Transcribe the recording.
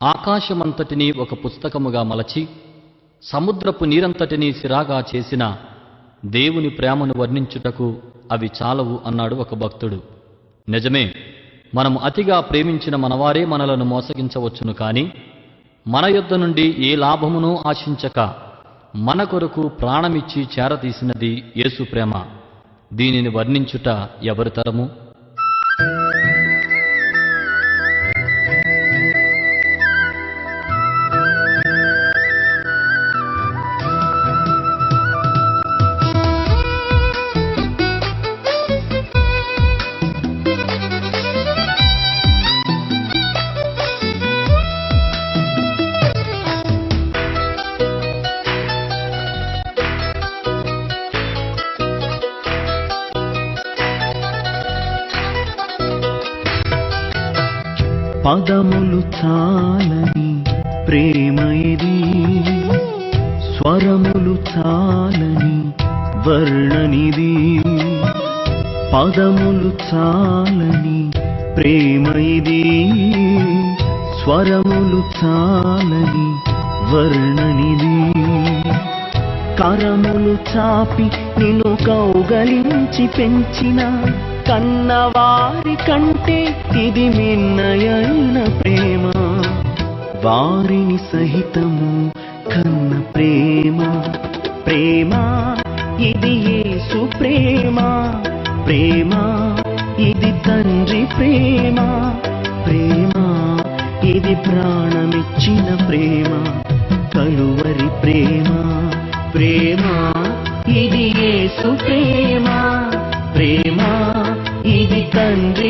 ఆకాశమంతటినీ ఒక పుస్తకముగా మలచి సముద్రపు నీరంతటినీ సిరాగా చేసిన దేవుని ప్రేమను వర్ణించుటకు అవి చాలవు అన్నాడు ఒక భక్తుడు. నిజమే, మనం అతిగా ప్రేమించిన మనవారే మనలను మోసగించవచ్చును. కాని మన యొద్ద నుండి ఏ లాభమునూ ఆశించక మన కొరకు ప్రాణమిచ్చి చేరతీసినది యేసు ప్రేమ. దీనిని వర్ణించుట ఎవరి తరము? పదములు చాలని ప్రేమ ఇది, స్వరములు చాలని వర్ణనిది. పదములు చాలని ప్రేమ ఇది, స్వరములు చాలని వర్ణనిది. కరములు చాపి నిన్ను కౌగలించి పెంచిన కన్నవారి కంటే ఇది మిన్నయైన ప్రేమ. వారిని సహితము కన్న ప్రేమ. ప్రేమ ఇది యేసు ప్రేమ. ప్రేమ ఇది తండ్రి ప్రేమ. ప్రేమ ఇది ప్రాణమిచ్చిన ప్రేమ. కలువరి ప్రేమ. ప్రేమ ఇది యేసు ప్రేమ. ప్రేమ ఇది తండ్రి